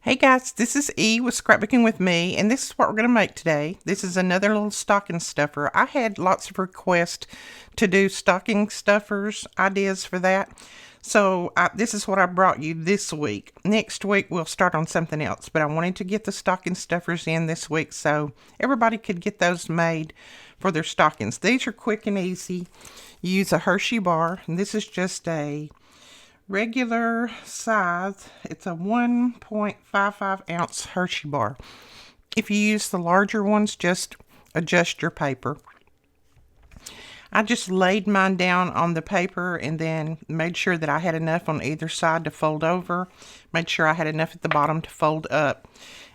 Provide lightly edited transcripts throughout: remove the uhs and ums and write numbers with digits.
Hey guys, this is E with Scrapbooking with me, and this is what we're going to make today. This is another little stocking stuffer. I had lots of requests to do stocking stuffers, ideas for that. So this is what I brought you this week. Next week we'll start on something else, but I wanted to get the stocking stuffers in this week so everybody could get those made for their stockings. These are quick and easy. You use a Hershey bar, and this is just a regular size. It's a 1.55 ounce Hershey bar. If you use the larger ones, just adjust your paper. I just laid mine down on the paper and then made sure that I had enough on either side to fold over. Made sure I had enough at the bottom to fold up.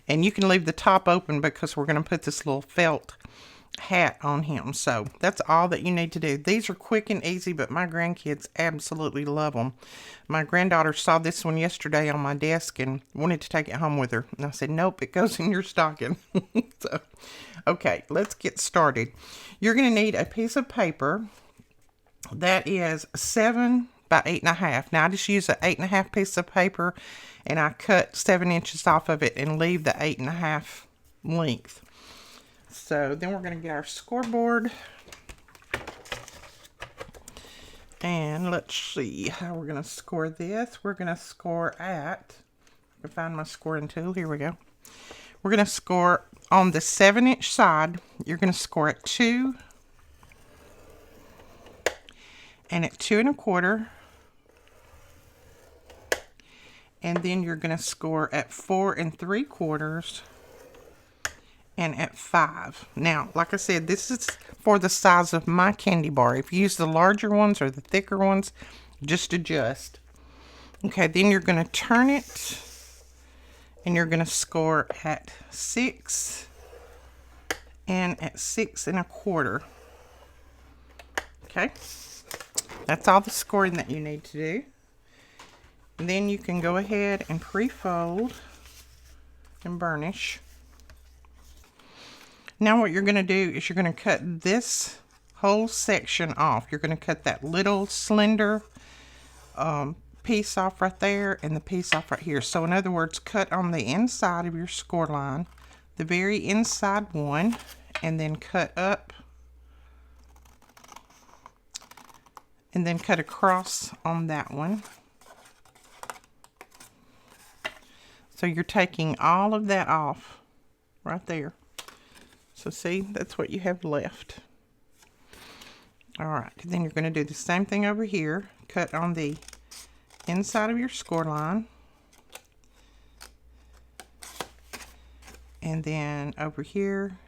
And you can leave the top open because we're going to put this little felt hat on him. So that's all that you need to do. These are quick and easy, but my grandkids absolutely love them. My granddaughter saw this one yesterday on my desk and wanted to take it home with her. And I said, nope, it goes in your stocking. So, okay, let's get started. You're going to need a piece of paper that is 7 by 8.5. Now I just use an 8.5 piece of paper and I cut 7 inches off of it and leave the 8.5 length. So then we're going to get our scoreboard. And let's see how we're going to score this. We're going to score at, I can find my scoring tool. Here we go. We're going to score on the 7-inch side. You're going to score at 2 and at 2 1/4. And then you're going to score at 4 3/4. And at 5. Now, like I said, this is for the size of my candy bar. If you use the larger ones or the thicker ones, just adjust. Okay, then you're going to turn it and you're going to score at 6 and at 6 1/4. Okay, that's all the scoring that you need to do. And then you can go ahead and pre-fold and burnish. Now what you're going to do is you're going to cut this whole section off. You're going to cut that little slender piece off right there and the piece off right here. So in other words, cut on the inside of your score line, the very inside one, and then cut up and then cut across on that one. So you're taking all of that off right there. So see, that's what you have left. All right, then you're going to do the same thing over here. Cut on the inside of your score line. And then over here,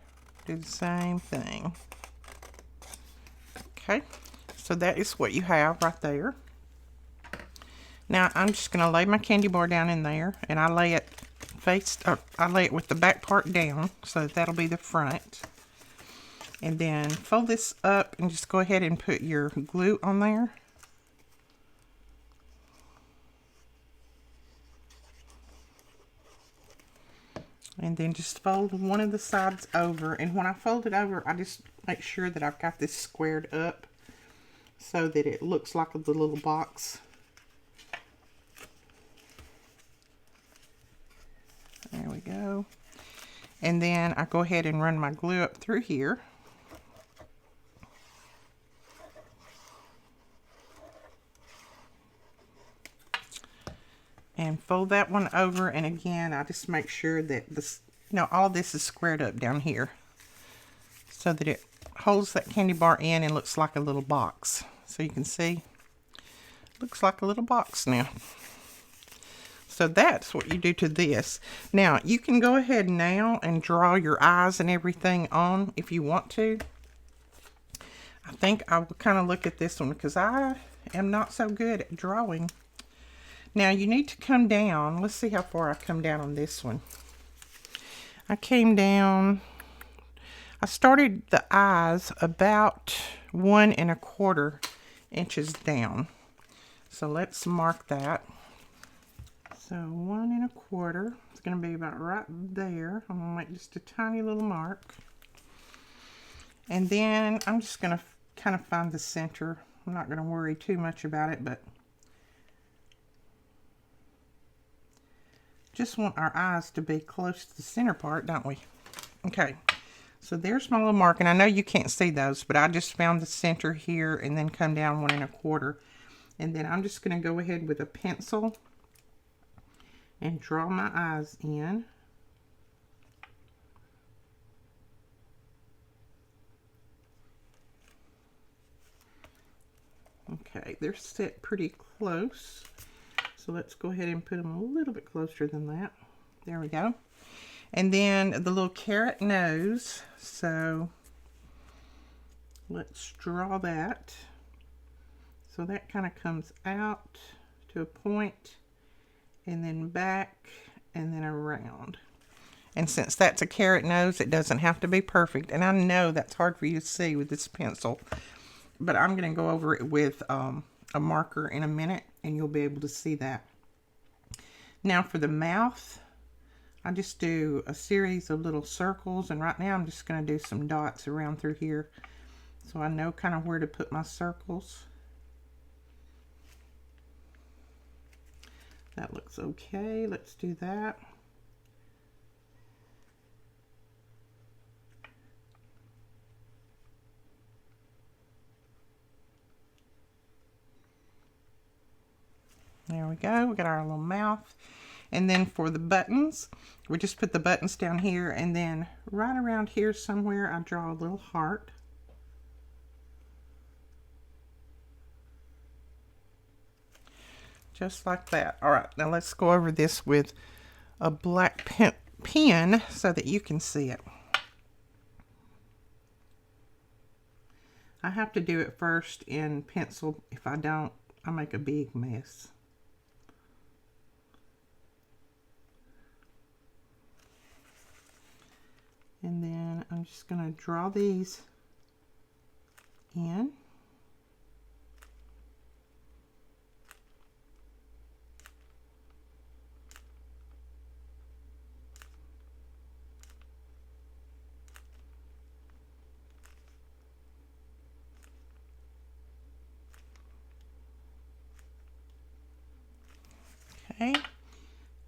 do the same thing. Okay, so that is what you have right there. Now I'm just going to lay my candy bar down in there, and I lay it I lay it with the back part down, so that'll be the front. And then fold this up and just go ahead and put your glue on there. And then just fold one of the sides over. And when I fold it over, I just make sure that I've got this squared up so that it looks like the little box. There we go. And then I go ahead and run my glue up through here. And fold that one over, and again, I just make sure that this, all this is squared up down here so that it holds that candy bar in and looks like a little box. So you can see, looks like a little box now. So that's what you do to this. Now, you can go ahead now and draw your eyes and everything on if you want to. I think I will kind of look at this one because I am not so good at drawing. Now, you need to come down. Let's see how far I come down on this one. I came down. I started the eyes about 1 1/4 inches down. So let's mark that. So 1 1/4, it's going to be about right there. I'm going to make just a tiny little mark. And then I'm just going to kind of find the center. I'm not going to worry too much about it, but just want our eyes to be close to the center part, don't we? Okay, so there's my little mark, and I know you can't see those, but I just found the center here and then come down 1 1/4. And then I'm just going to go ahead with a pencil and draw my eyes in. Okay, they're set pretty close. So let's go ahead and put them a little bit closer than that. There we go. And then the little carrot nose. So let's draw that. So that kind of comes out to a point and then back and then around. And since that's a carrot nose, it doesn't have to be perfect. And I know that's hard for you to see with this pencil, but I'm going to go over it with a marker in a minute and you'll be able to see that. Now for the mouth, I just do a series of little circles, and right now I'm just going to do some dots around through here so I know kind of where to put my circles. That looks okay. Let's do that. There we go. We got our little mouth. And then for the buttons, we just put the buttons down here, and then right around here somewhere I draw a little heart. Just like that. All right, now let's go over this with a black pen so that you can see it. I have to do it first in pencil. If I don't, I make a big mess. And then I'm just going to draw these in. Okay.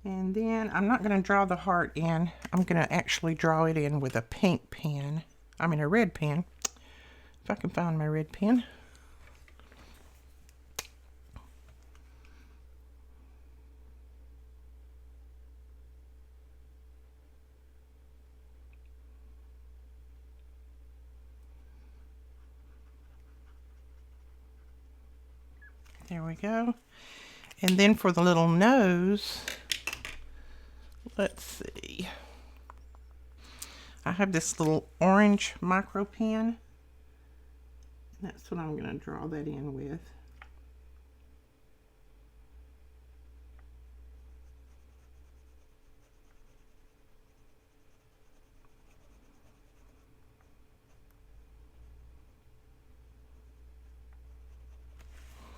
And then I'm not going to draw the heart in. I'm going to actually draw it in with a pink pen. I mean a red pen. If I can find my red pen. There we go. And then for the little nose, let's see. I have this little orange micro pen. That's what I'm going to draw that in with.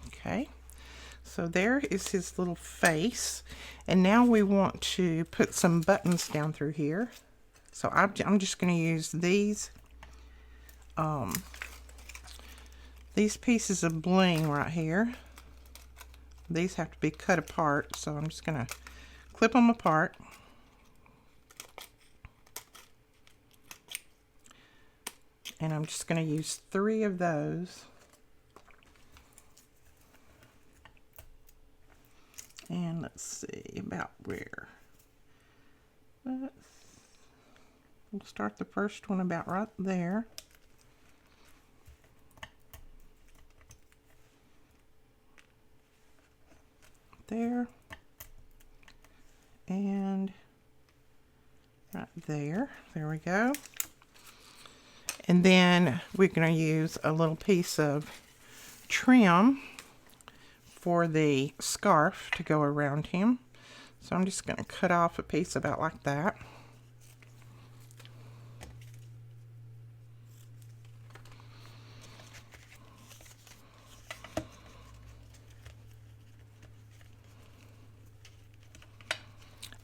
Okay. So there is his little face, and now we want to put some buttons down through here. So I'm just going to use these pieces of bling right here. These have to be cut apart, so I'm just going to clip them apart. And I'm just going to use 3 of those. And let's see about where. We'll start the first one about right there. There. And right there. There we go. And then we're going to use a little piece of trim for the scarf to go around him. So I'm just going to cut off a piece about like that.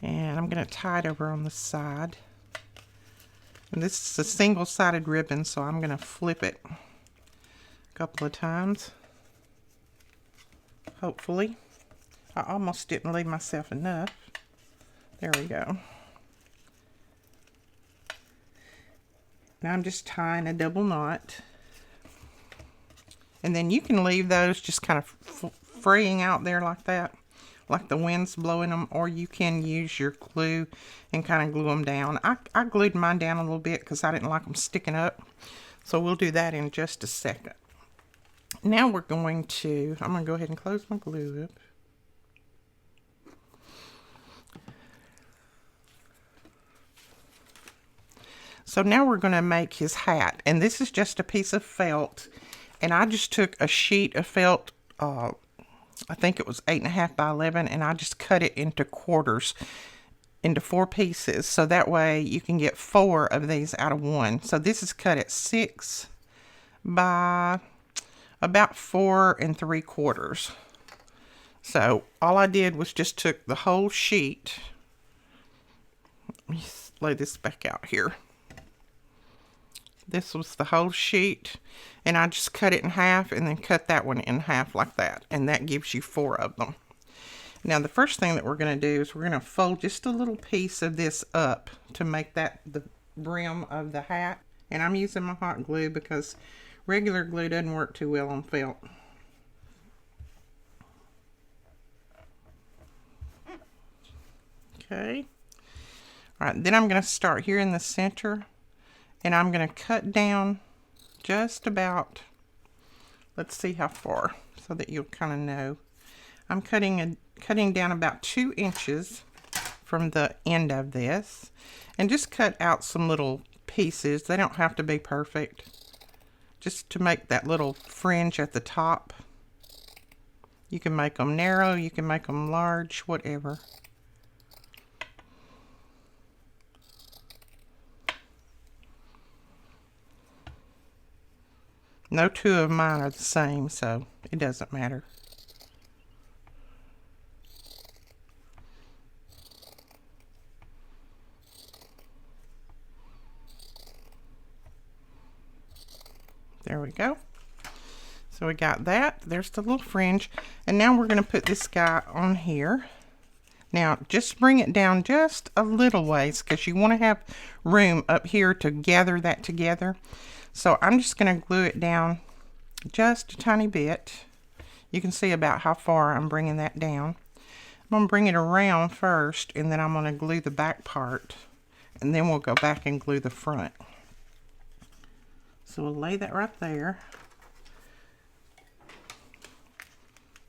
And I'm going to tie it over on the side. And this is a single-sided ribbon, so I'm going to flip it a couple of times. Hopefully. I almost didn't leave myself enough. There we go. Now I'm just tying a double knot. And then you can leave those just kind of freeing out there like that, like the wind's blowing them, or you can use your glue and kind of glue them down. I glued mine down a little bit because I didn't like them sticking up. So we'll do that in just a second. Now I'm going to go ahead and close my glue up. So now we're going to make his hat, and this is just a piece of felt, and I just took a sheet of felt, I think it was 8.5 by 11, and I just cut it into quarters, into 4 pieces, so that way you can get 4 of these out of one. So this is cut at 6 by about 4 3/4. So all I did was just took the whole sheet. Let me lay this back out here. This was the whole sheet, and I just cut it in half and then cut that one in half like that, and that gives you 4 of them. Now the first thing that we're going to do is we're going to fold just a little piece of this up to make that the brim of the hat, and I'm using my hot glue because regular glue doesn't work too well on felt. Okay. All right, then I'm going to start here in the center, and I'm going to cut down just about, let's see how far, so that you'll kind of know. I'm cutting down about 2 inches from the end of this, and just cut out some little pieces. They don't have to be perfect, just to make that little fringe at the top. You can make them narrow, you can make them large, whatever. No 2 of mine are the same, so it doesn't matter. There we go. So we got that. There's the little fringe. And now we're going to put this guy on here. Now, just bring it down just a little ways because you want to have room up here to gather that together. So I'm just going to glue it down just a tiny bit. You can see about how far I'm bringing that down. I'm going to bring it around first, and then I'm going to glue the back part, and then we'll go back and glue the front. So we'll lay that right there.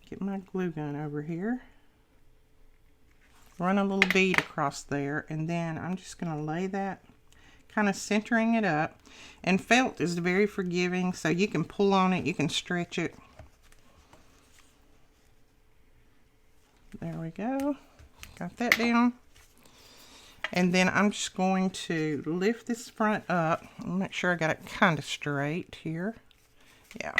Get my glue gun over here. Run a little bead across there, and then I'm just going to lay that, kind of centering it up. And felt is very forgiving, so you can pull on it, you can stretch it. There we go. Got that down. And then I'm just going to lift this front up. Make sure I got it kind of straight here. Yeah.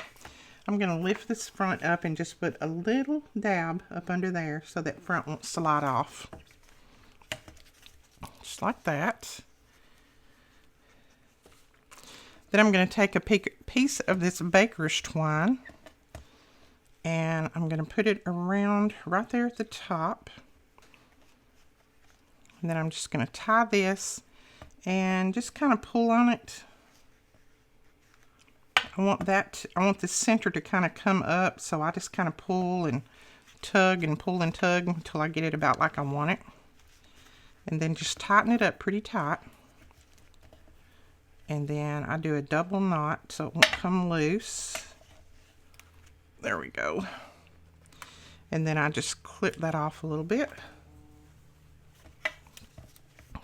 I'm going to lift this front up and just put a little dab up under there so that front won't slide off. Just like that. Then I'm going to take a piece of this baker's twine, and I'm going to put it around right there at the top. And then I'm just going to tie this and just kind of pull on it. I want the center to kind of come up, so I just kind of pull and tug and pull and tug until I get it about like I want it. And then just tighten it up pretty tight. And then I do a double knot so it won't come loose. There we go. And then I just clip that off a little bit.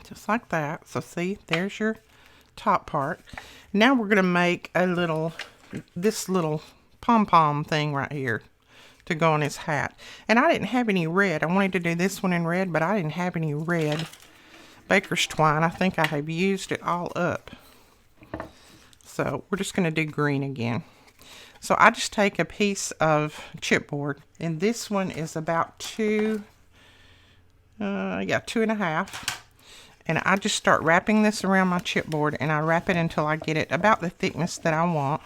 Just like that. So see, there's your top part. Now we're going to make this little pom-pom thing right here to go on his hat. And I didn't have any red. I wanted to do this one in red, but I didn't have any red baker's twine. I think I have used it all up. So we're just going to do green again. So I just take a piece of chipboard, and this one is about 2.5. And I just start wrapping this around my chipboard, and I wrap it until I get it about the thickness that I want.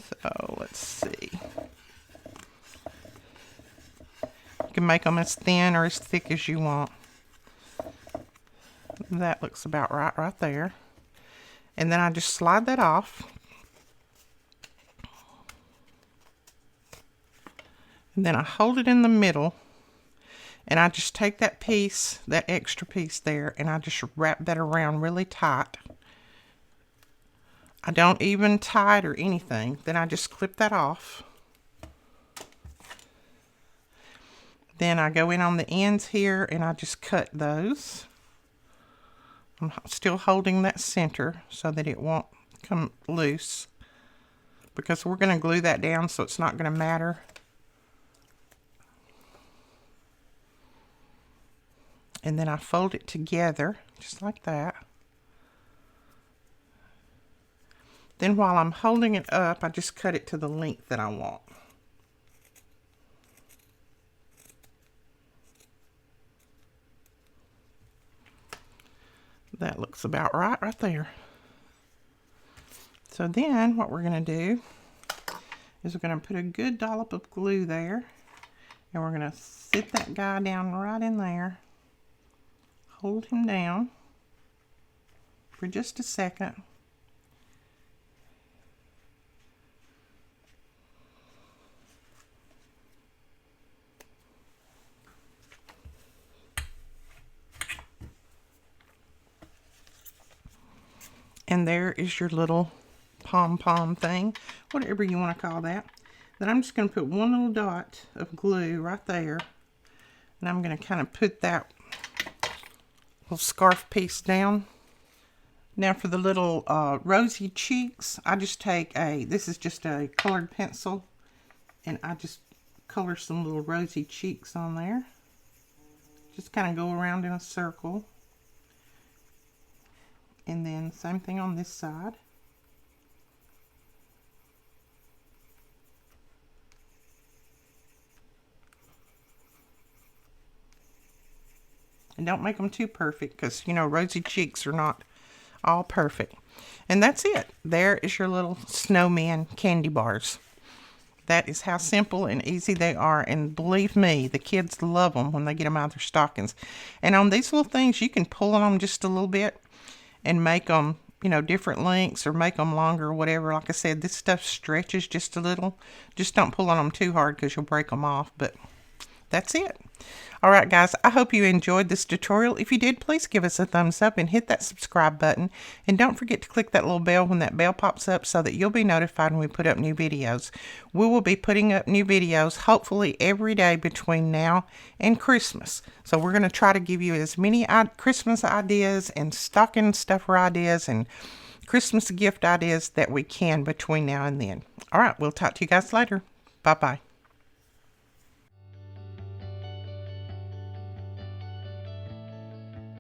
So let's see. You can make them as thin or as thick as you want. That looks about right there. And then I just slide that off. And then I hold it in the middle. And I just take that piece, that extra piece there, and I just wrap that around really tight. I don't even tie it or anything. Then I just clip that off. Then I go in on the ends here and I just cut those. I'm still holding that center so that it won't come loose, because we're going to glue that down, so it's not going to matter. And then I fold it together just like that. Then while I'm holding it up, I just cut it to the length that I want. That looks about right there. So then what we're going to do is we're going to put a good dollop of glue there, and we're going to sit that guy down right in there. Hold him down for just a second. And there is your little pom-pom thing, whatever you want to call that. Then I'm just going to put one little dot of glue right there. And I'm going to kind of put that little scarf piece down. Now for the little rosy cheeks, I just take this is just a colored pencil. And I just color some little rosy cheeks on there. Just kind of go around in a circle. And then same thing on this side. And don't make them too perfect, because, you know, rosy cheeks are not all perfect. And that's it. There is your little snowman candy bars. That is how simple and easy they are. And believe me, the kids love them when they get them out of their stockings. And on these little things, you can pull on them just a little bit and make them, you know, different lengths, or make them longer or whatever. Like I said, this stuff stretches just a little. Just don't pull on them too hard, because you'll break them off. But that's it. All right, guys, I hope you enjoyed this tutorial. If you did, please give us a thumbs up and hit that subscribe button. And don't forget to click that little bell when that bell pops up, so that you'll be notified when we put up new videos. We will be putting up new videos hopefully every day between now and Christmas. So we're going to try to give you as many Christmas ideas and stocking stuffer ideas and Christmas gift ideas that we can between now and then. All right, we'll talk to you guys later. Bye-bye.